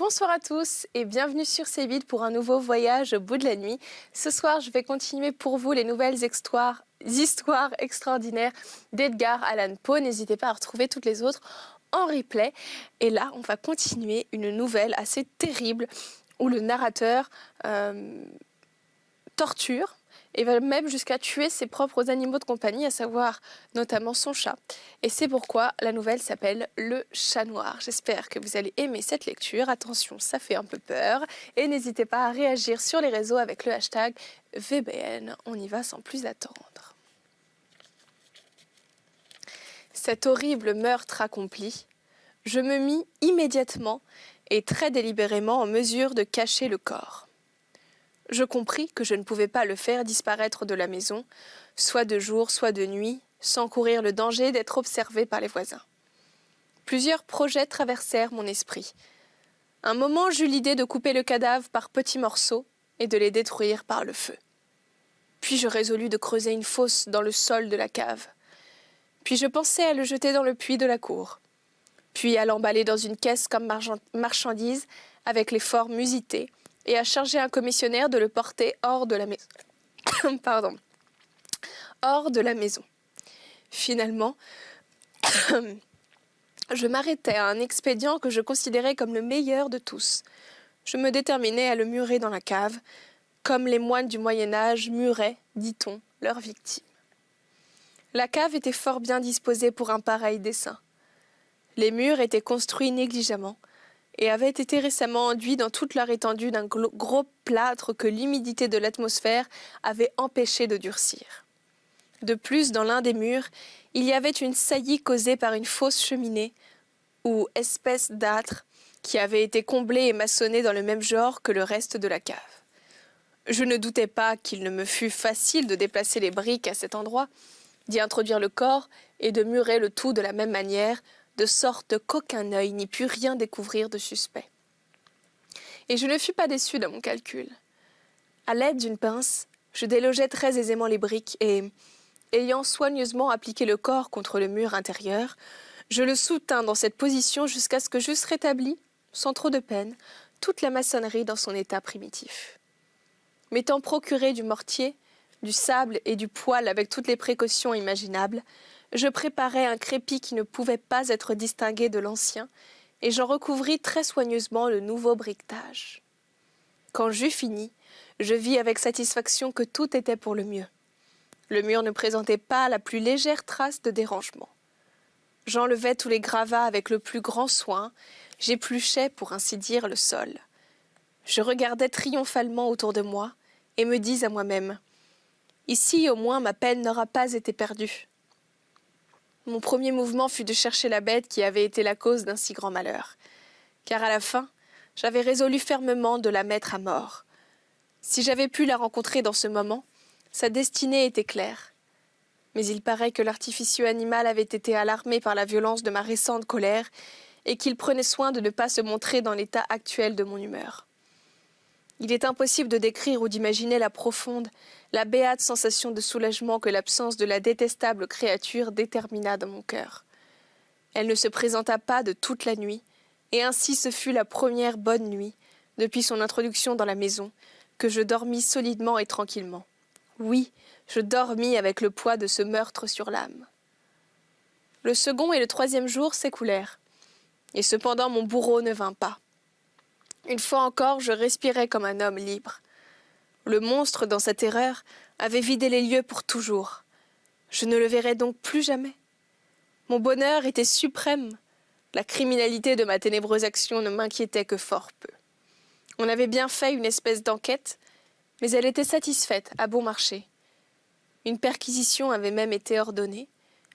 Bonsoir à tous et bienvenue sur C8 pour un nouveau voyage au bout de la nuit. Ce soir, je vais continuer pour vous les nouvelles histoires extraordinaires d'Edgar Allan Poe. N'hésitez pas à retrouver toutes les autres en replay. Et là, on va continuer une nouvelle assez terrible où le narrateur torture et va même jusqu'à tuer ses propres animaux de compagnie, à savoir notamment son chat. Et c'est pourquoi la nouvelle s'appelle Le Chat Noir. J'espère que vous allez aimer cette lecture. Attention, ça fait un peu peur. Et n'hésitez pas à réagir sur les réseaux avec le hashtag VBN. On y va sans plus attendre. Cet horrible meurtre accompli, je me mis immédiatement et très délibérément en mesure de cacher le corps. Je compris que je ne pouvais pas le faire disparaître de la maison, soit de jour, soit de nuit, sans courir le danger d'être observé par les voisins. Plusieurs projets traversèrent mon esprit. Un moment, j'eus l'idée de couper le cadavre par petits morceaux et de les détruire par le feu. Puis je résolus de creuser une fosse dans le sol de la cave. Puis je pensai à le jeter dans le puits de la cour. Puis à l'emballer dans une caisse comme marchandise avec les formes usitées, et à charger un commissionnaire de le porter hors de la maison. Hors de la maison. Finalement, je m'arrêtai à un expédient que je considérais comme le meilleur de tous. Je me déterminai à le murer dans la cave, comme les moines du Moyen-Âge muraient, dit-on, leurs victimes. La cave était fort bien disposée pour un pareil dessein. Les murs étaient construits négligemment, et avaient été récemment enduits dans toute leur étendue d'un gros plâtre que l'humidité de l'atmosphère avait empêché de durcir. De plus, dans l'un des murs, il y avait une saillie causée par une fausse cheminée, ou espèce d'âtre, qui avait été comblée et maçonnée dans le même genre que le reste de la cave. Je ne doutais pas qu'il ne me fût facile de déplacer les briques à cet endroit, d'y introduire le corps et de murer le tout de la même manière, de sorte qu'aucun œil n'y put rien découvrir de suspect. Et je ne fus pas déçu de mon calcul. À l'aide d'une pince, je délogeai très aisément les briques et, ayant soigneusement appliqué le corps contre le mur intérieur, je le soutins dans cette position jusqu'à ce que j'eusse rétabli, sans trop de peine, toute la maçonnerie dans son état primitif. M'étant procuré du mortier, du sable et du poêle avec toutes les précautions imaginables, je préparai un crépi qui ne pouvait pas être distingué de l'ancien, et j'en recouvris très soigneusement le nouveau briquetage. Quand j'eus fini, je vis avec satisfaction que tout était pour le mieux. Le mur ne présentait pas la plus légère trace de dérangement. J'enlevai tous les gravats avec le plus grand soin, j'épluchai, pour ainsi dire, le sol. Je regardais triomphalement autour de moi, et me dis à moi-même « Ici, au moins, ma peine n'aura pas été perdue. » Mon premier mouvement fut de chercher la bête qui avait été la cause d'un si grand malheur. Car à la fin, j'avais résolu fermement de la mettre à mort. Si j'avais pu la rencontrer dans ce moment, sa destinée était claire. Mais il paraît que l'artificieux animal avait été alarmé par la violence de ma récente colère et qu'il prenait soin de ne pas se montrer dans l'état actuel de mon humeur. Il est impossible de décrire ou d'imaginer la profonde, la béate sensation de soulagement que l'absence de la détestable créature détermina dans mon cœur. Elle ne se présenta pas de toute la nuit, et ainsi ce fut la première bonne nuit, depuis son introduction dans la maison, que je dormis solidement et tranquillement. Oui, je dormis avec le poids de ce meurtre sur l'âme. Le second et le troisième jour s'écoulèrent, et cependant mon bourreau ne vint pas. Une fois encore, je respirais comme un homme libre. Le monstre, dans sa terreur, avait vidé les lieux pour toujours. Je ne le verrais donc plus jamais. Mon bonheur était suprême. La criminalité de ma ténébreuse action ne m'inquiétait que fort peu. On avait bien fait une espèce d'enquête, mais elle était satisfaite à bon marché. Une perquisition avait même été ordonnée,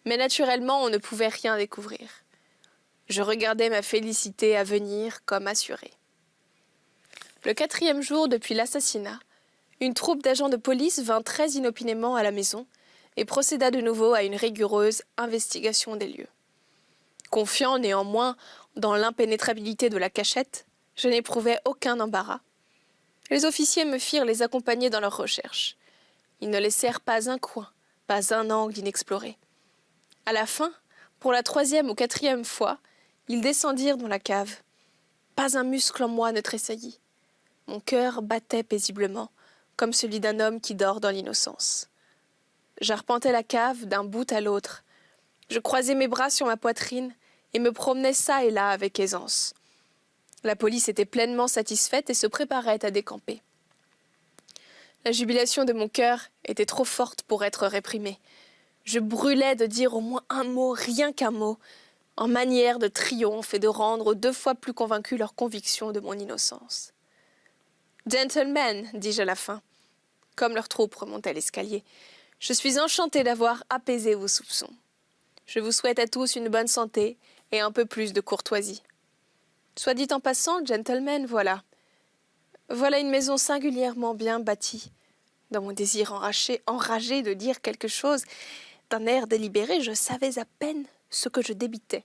mais naturellement on ne pouvait rien découvrir. Je regardais ma félicité à venir comme assurée. Le 4e jour depuis l'assassinat, une troupe d'agents de police vint très inopinément à la maison et procéda de nouveau à une rigoureuse investigation des lieux. Confiant néanmoins dans l'impénétrabilité de la cachette, je n'éprouvais aucun embarras. Les officiers me firent les accompagner dans leurs recherches. Ils ne laissèrent pas un coin, pas un angle inexploré. À la fin, pour la 3e ou 4e fois, ils descendirent dans la cave. Pas un muscle en moi ne tressaillit. Mon cœur battait paisiblement, comme celui d'un homme qui dort dans l'innocence. J'arpentais la cave d'un bout à l'autre. Je croisais mes bras sur ma poitrine et me promenais çà et là avec aisance. La police était pleinement satisfaite et se préparait à décamper. La jubilation de mon cœur était trop forte pour être réprimée. Je brûlais de dire au moins un mot, rien qu'un mot, en manière de triomphe et de rendre 2 fois plus convaincus leur conviction de mon innocence. « Gentlemen, dis-je à la fin, comme leur troupe remontait l'escalier, je suis enchantée d'avoir apaisé vos soupçons. Je vous souhaite à tous une bonne santé et un peu plus de courtoisie. Soit dit en passant, gentlemen, voilà une maison singulièrement bien bâtie. » Dans mon désir enragé de dire quelque chose, d'un air délibéré, je savais à peine ce que je débitais.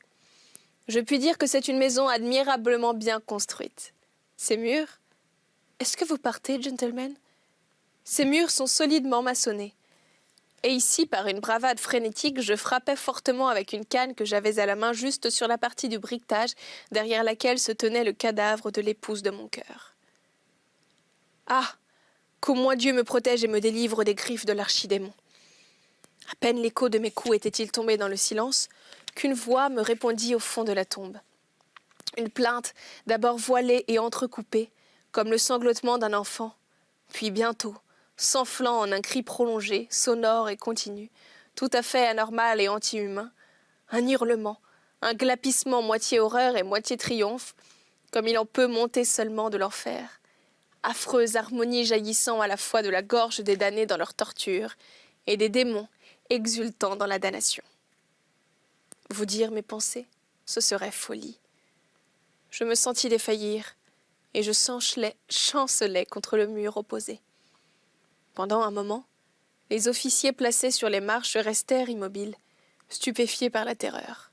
Je puis dire que c'est une maison admirablement bien construite. Ces murs... Est-ce que vous partez, gentlemen? Ces murs sont solidement maçonnés. Et ici, par une bravade frénétique, je frappais fortement avec une canne que j'avais à la main juste sur la partie du briquetage derrière laquelle se tenait le cadavre de l'épouse de mon cœur. Ah! Qu'au moins Dieu me protège et me délivre des griffes de l'archidémon. À peine l'écho de mes coups était-il tombé dans le silence, qu'une voix me répondit au fond de la tombe. Une plainte, d'abord voilée et entrecoupée, comme le sanglotement d'un enfant, puis bientôt, s'enflant en un cri prolongé, sonore et continu, tout à fait anormal et anti-humain, un hurlement, un glapissement moitié horreur et moitié triomphe, comme il en peut monter seulement de l'enfer. Affreuse harmonie jaillissant à la fois de la gorge des damnés dans leur torture et des démons exultant dans la damnation. Vous dire mes pensées, ce serait folie. Je me sentis défaillir et je chancelais contre le mur opposé. Pendant un moment, les officiers placés sur les marches restèrent immobiles, stupéfiés par la terreur.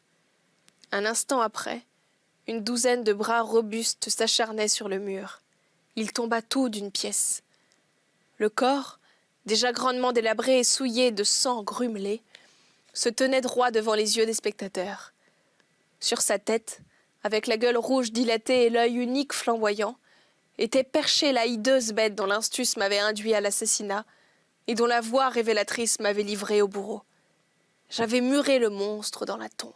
Un instant après, une douzaine de bras robustes s'acharnaient sur le mur. Il tomba tout d'une pièce. Le corps, déjà grandement délabré et souillé de sang grumelé, se tenait droit devant les yeux des spectateurs. Sur sa tête, avec la gueule rouge dilatée et l'œil unique flamboyant, était perchée la hideuse bête dont l'instus m'avait induit à l'assassinat et dont la voix révélatrice m'avait livré au bourreau. J'avais muré le monstre dans la tombe.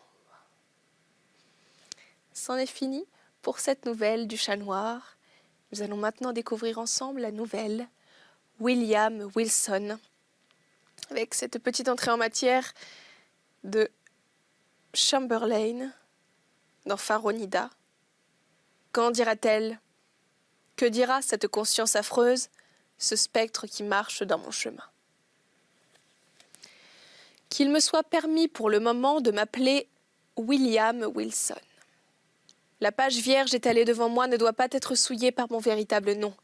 C'en est fini pour cette nouvelle du chat noir. Nous allons maintenant découvrir ensemble la nouvelle William Wilson, avec cette petite entrée en matière de Chamberlain dans Faronida. Quand dira-t-elle? Que dira cette conscience affreuse, ce spectre qui marche dans mon chemin? Qu'il me soit permis pour le moment de m'appeler William Wilson. La page vierge étalée devant moi ne doit pas être souillée par mon véritable nom.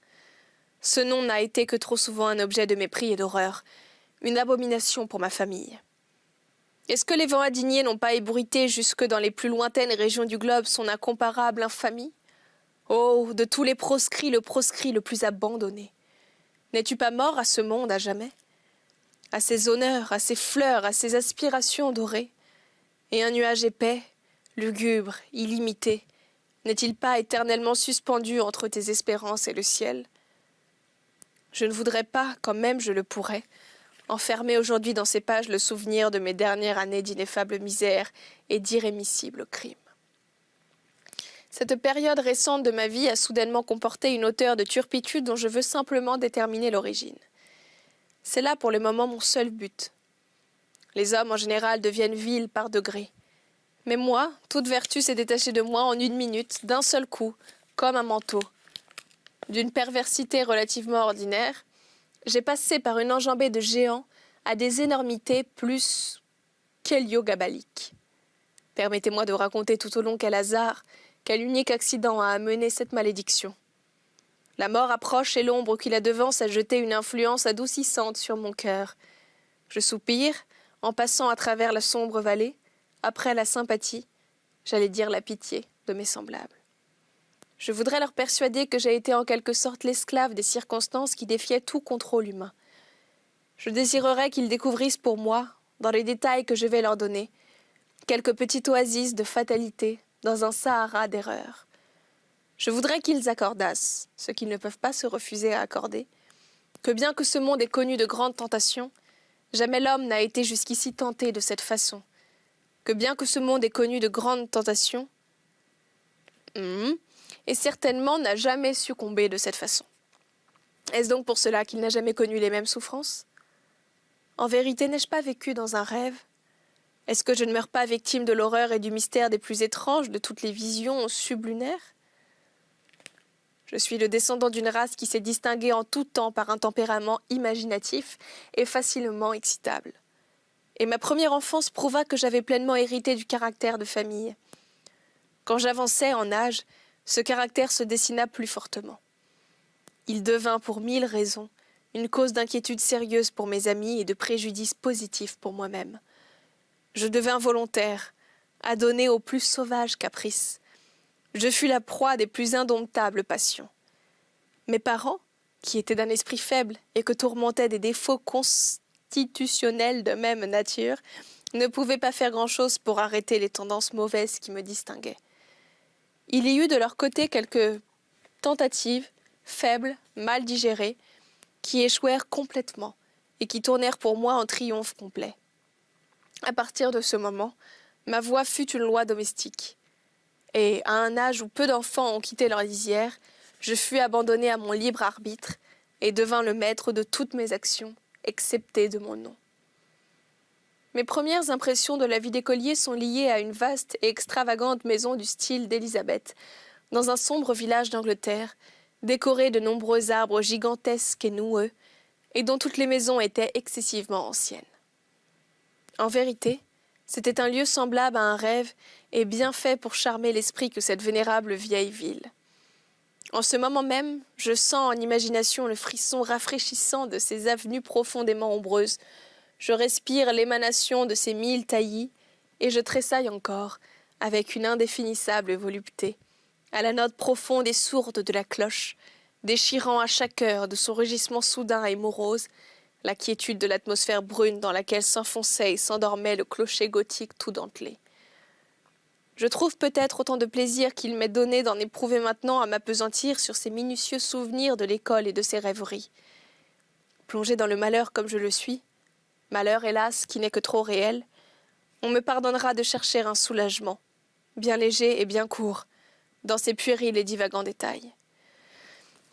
Ce nom n'a été que trop souvent un objet de mépris et d'horreur, une abomination pour ma famille. Est-ce que les vents indignés n'ont pas ébruité jusque dans les plus lointaines régions du globe son incomparable infamie? Oh, de tous les proscrits, le proscrit le plus abandonné. N'es-tu pas mort à ce monde à jamais? À ses honneurs, à ses fleurs, à ses aspirations dorées? Et un nuage épais, lugubre, illimité, n'est-il pas éternellement suspendu entre tes espérances et le ciel? Je ne voudrais pas, quand même je le pourrais, enfermer aujourd'hui dans ces pages le souvenir de mes dernières années d'ineffable misère et d'irrémissible crime. Cette période récente de ma vie a soudainement comporté une hauteur de turpitude dont je veux simplement déterminer l'origine. C'est là pour le moment mon seul but. Les hommes en général deviennent vils par degrés. Mais moi, toute vertu s'est détachée de moi en 1 minute, d'un seul coup, comme un manteau. D'une perversité relativement ordinaire, j'ai passé par une enjambée de géants à des énormités plus qu'héliogabaliques. Permettez-moi de raconter tout au long quel hasard, quel unique accident a amené cette malédiction. La mort approche et l'ombre qui la devance a jeté une influence adoucissante sur mon cœur. Je soupire, en passant à travers la sombre vallée, après la sympathie, j'allais dire la pitié de mes semblables. Je voudrais leur persuader que j'ai été en quelque sorte l'esclave des circonstances qui défiaient tout contrôle humain. Je désirerais qu'ils découvrissent pour moi, dans les détails que je vais leur donner, quelques petites oasis de fatalité dans un Sahara d'erreurs. Je voudrais qu'ils accordassent ce qu'ils ne peuvent pas se refuser à accorder, que bien que ce monde ait connu de grandes tentations, jamais l'homme n'a été jusqu'ici tenté de cette façon, que bien que ce monde ait connu de grandes tentations, et certainement n'a jamais succombé de cette façon. Est-ce donc pour cela qu'il n'a jamais connu les mêmes souffrances? En vérité, n'ai-je pas vécu dans un rêve? Est-ce que je ne meurs pas victime de l'horreur et du mystère des plus étranges de toutes les visions sublunaires? Je suis le descendant d'une race qui s'est distinguée en tout temps par un tempérament imaginatif et facilement excitable. Et ma première enfance prouva que j'avais pleinement hérité du caractère de famille. Quand j'avançai en âge, ce caractère se dessina plus fortement. Il devint pour 1000 raisons une cause d'inquiétude sérieuse pour mes amis et de préjudice positif pour moi-même. Je devins volontaire, adonné aux plus sauvages caprices. Je fus la proie des plus indomptables passions. Mes parents, qui étaient d'un esprit faible et que tourmentaient des défauts constitutionnels de même nature, ne pouvaient pas faire grand-chose pour arrêter les tendances mauvaises qui me distinguaient. Il y eut de leur côté quelques tentatives, faibles, mal digérées, qui échouèrent complètement et qui tournèrent pour moi en triomphe complet. À partir de ce moment, ma voix fut une loi domestique. Et à un âge où peu d'enfants ont quitté leur lisière, je fus abandonné à mon libre arbitre et devins le maître de toutes mes actions, excepté de mon nom. Mes premières impressions de la vie d'écolier sont liées à une vaste et extravagante maison du style d'Élisabeth, dans un sombre village d'Angleterre, décoré de nombreux arbres gigantesques et noueux, et dont toutes les maisons étaient excessivement anciennes. En vérité, c'était un lieu semblable à un rêve et bien fait pour charmer l'esprit que cette vénérable vieille ville. En ce moment même, je sens en imagination le frisson rafraîchissant de ces avenues profondément ombreuses. Je respire l'émanation de ces 1000 taillis et je tressaille encore, avec une indéfinissable volupté, à la note profonde et sourde de la cloche, déchirant à chaque heure de son rugissement soudain et morose la quiétude de l'atmosphère brune dans laquelle s'enfonçait et s'endormait le clocher gothique tout dentelé. Je trouve peut-être autant de plaisir qu'il m'est donné d'en éprouver maintenant à m'appesantir sur ces minutieux souvenirs de l'école et de ses rêveries. Plongé dans le malheur comme je le suis, malheur hélas qui n'est que trop réel, on me pardonnera de chercher un soulagement, bien léger et bien court, dans ces puérils et divagants détails.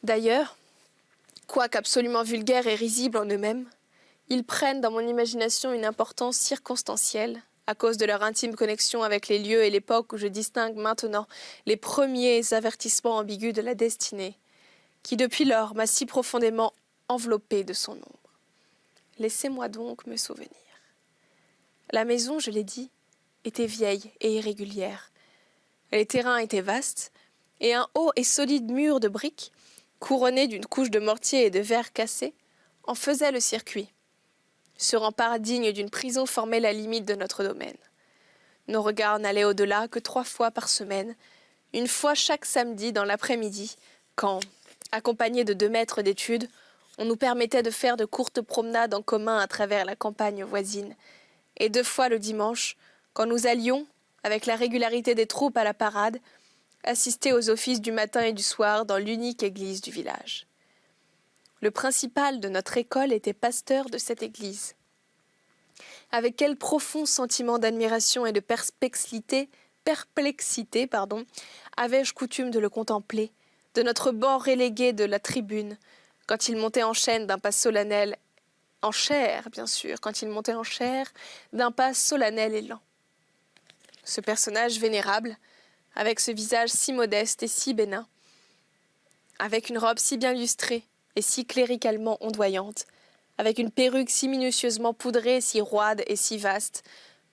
D'ailleurs, quoique absolument vulgaires et risibles en eux-mêmes, ils prennent dans mon imagination une importance circonstancielle à cause de leur intime connexion avec les lieux et l'époque où je distingue maintenant les premiers avertissements ambigus de la destinée, qui depuis lors m'a si profondément enveloppé de son ombre. Laissez-moi donc me souvenir. La maison, je l'ai dit, était vieille et irrégulière. Les terrains étaient vastes, et un haut et solide mur de briques, couronné d'une couche de mortier et de verre cassé, en faisait le circuit. Ce rempart digne d'une prison formait la limite de notre domaine. Nos regards n'allaient au-delà que 3 fois par semaine, une fois chaque samedi dans l'après-midi, quand, accompagnés de 2 maîtres d'études, on nous permettait de faire de courtes promenades en commun à travers la campagne voisine, et 2 fois le dimanche, quand nous allions, avec la régularité des troupes à la parade, assister aux offices du matin et du soir dans l'unique église du village. Le principal de notre école était pasteur de cette église. Avec quel profond sentiment d'admiration et de perplexité, avais-je coutume de le contempler, de notre banc relégué de la tribune, quand il montait en chaîne d'un pas solennel, en chair, bien sûr, quand il montait en chair, d'un pas solennel et lent. Ce personnage vénérable, avec ce visage si modeste et si bénin, avec une robe si bien lustrée et si cléricalement ondoyante, avec une perruque si minutieusement poudrée, si roide et si vaste,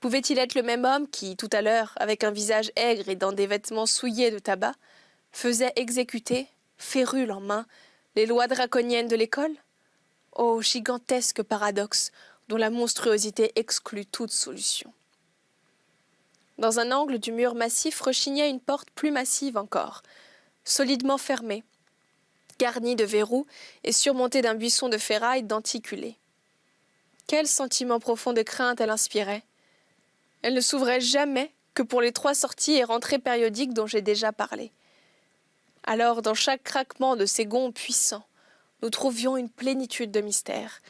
pouvait-il être le même homme qui, tout à l'heure, avec un visage aigre et dans des vêtements souillés de tabac, faisait exécuter, férule en main, les lois draconiennes de l'école? Ô gigantesque paradoxe dont la monstruosité exclut toute solution. Dans un angle du mur massif rechignait une porte plus massive encore, solidement fermée, garnie de verrous et surmontée d'un buisson de ferraille denticulé. Quel sentiment profond de crainte elle inspirait! Elle ne s'ouvrait jamais que pour les 3 sorties et rentrées périodiques dont j'ai déjà parlé. Alors, dans chaque craquement de ces gonds puissants, nous trouvions une plénitude de mystères,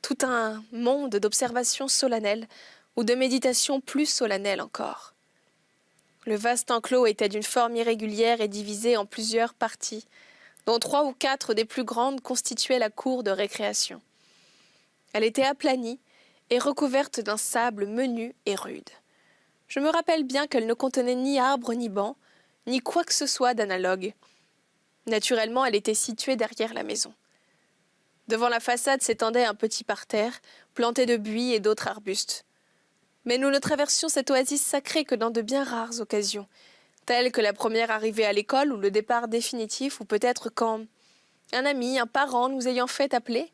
tout un monde d'observations solennelles ou de méditations plus solennelles encore. Le vaste enclos était d'une forme irrégulière et divisé en plusieurs parties, dont 3 ou 4 des plus grandes constituaient la cour de récréation. Elle était aplanie et recouverte d'un sable menu et rude. Je me rappelle bien qu'elle ne contenait ni arbre ni banc, ni quoi que ce soit d'analogue. Naturellement, elle était située derrière la maison. Devant la façade s'étendait un petit parterre, planté de buis et d'autres arbustes. Mais nous ne traversions cette oasis sacrée que dans de bien rares occasions, telles que la première arrivée à l'école ou le départ définitif, ou peut-être quand un ami, un parent nous ayant fait appeler,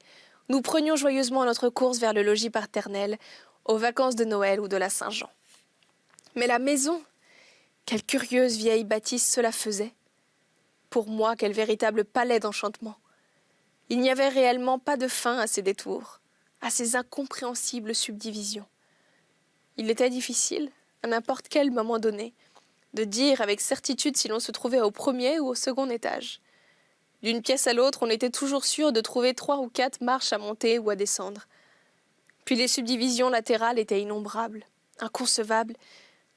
nous prenions joyeusement notre course vers le logis paternel, aux vacances de Noël ou de la Saint-Jean. Mais la maison, quelle curieuse vieille bâtisse cela faisait. Pour moi, quel véritable palais d'enchantement. Il n'y avait réellement pas de fin à ces détours, à ces incompréhensibles subdivisions. Il était difficile, à n'importe quel moment donné, de dire avec certitude si l'on se trouvait au premier ou au second étage. D'une pièce à l'autre, on était toujours sûr de trouver 3 ou 4 marches à monter ou à descendre. Puis les subdivisions latérales étaient innombrables, inconcevables,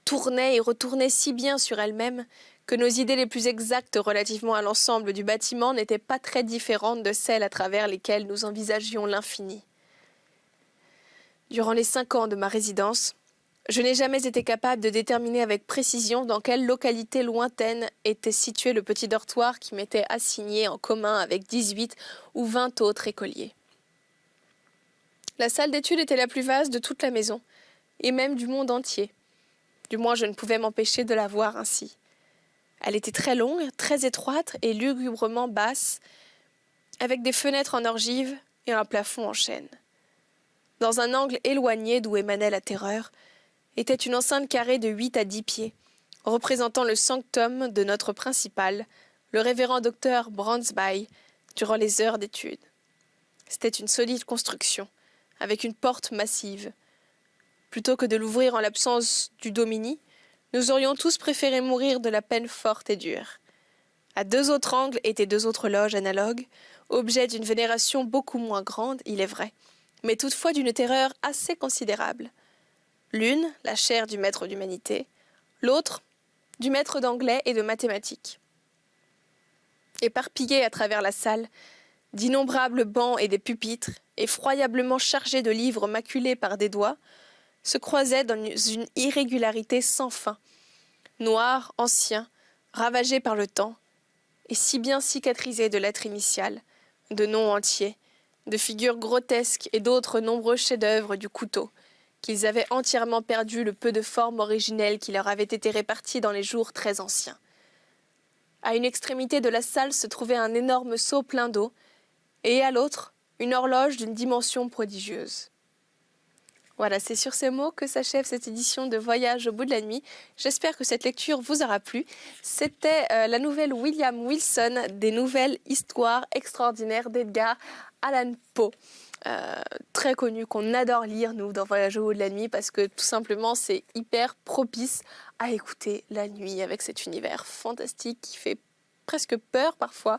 tournaient et retournaient si bien sur elles-mêmes que nos idées les plus exactes relativement à l'ensemble du bâtiment n'étaient pas très différentes de celles à travers lesquelles nous envisagions l'infini. Durant les 5 ans de ma résidence, je n'ai jamais été capable de déterminer avec précision dans quelle localité lointaine était situé le petit dortoir qui m'était assigné en commun avec 18 ou 20 autres écoliers. La salle d'études était la plus vaste de toute la maison, et même du monde entier. Du moins, je ne pouvais m'empêcher de la voir ainsi. Elle était très longue, très étroite et lugubrement basse, avec des fenêtres en ogive et un plafond en chêne. Dans un angle éloigné d'où émanait la terreur, était une enceinte carrée de 8 à 10 pieds, représentant le sanctum de notre principal, le révérend docteur Bransby, durant les heures d'études. C'était une solide construction, avec une porte massive. Plutôt que de l'ouvrir en l'absence du domini, nous aurions tous préféré mourir de la peine forte et dure. À 2 autres angles étaient 2 autres loges analogues, objets d'une vénération beaucoup moins grande, il est vrai, mais toutefois d'une terreur assez considérable. L'une, la chaire du maître d'humanité, l'autre, du maître d'anglais et de mathématiques. Éparpillés à travers la salle, d'innombrables bancs et des pupitres, effroyablement chargés de livres maculés par des doigts, se croisaient dans une irrégularité sans fin, noirs, anciens, ravagés par le temps, et si bien cicatrisés de lettres initiales, de noms entiers, de figures grotesques et d'autres nombreux chefs-d'œuvre du couteau, qu'ils avaient entièrement perdu le peu de forme originelle qui leur avait été répartie dans les jours très anciens. À une extrémité de la salle se trouvait un énorme seau plein d'eau, et à l'autre, une horloge d'une dimension prodigieuse. Voilà, c'est sur ces mots que s'achève cette édition de Voyage au bout de la nuit. J'espère que cette lecture vous aura plu. C'était la nouvelle William Wilson, des nouvelles histoires extraordinaires d'Edgar Allan Poe. Très connu, qu'on adore lire, nous, dans Voyage au bout de la nuit, parce que tout simplement, c'est hyper propice à écouter la nuit avec cet univers fantastique qui fait presque peur parfois.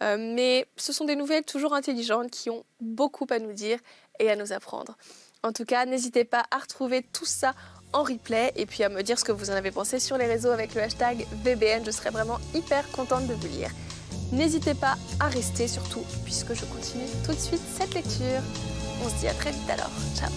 Mais ce sont des nouvelles toujours intelligentes qui ont beaucoup à nous dire et à nous apprendre. En tout cas, n'hésitez pas à retrouver tout ça en replay et puis à me dire ce que vous en avez pensé sur les réseaux avec le hashtag VBN. Je serais vraiment hyper contente de vous lire. N'hésitez pas à rester surtout, puisque je continue tout de suite cette lecture. On se dit à très vite alors. Ciao!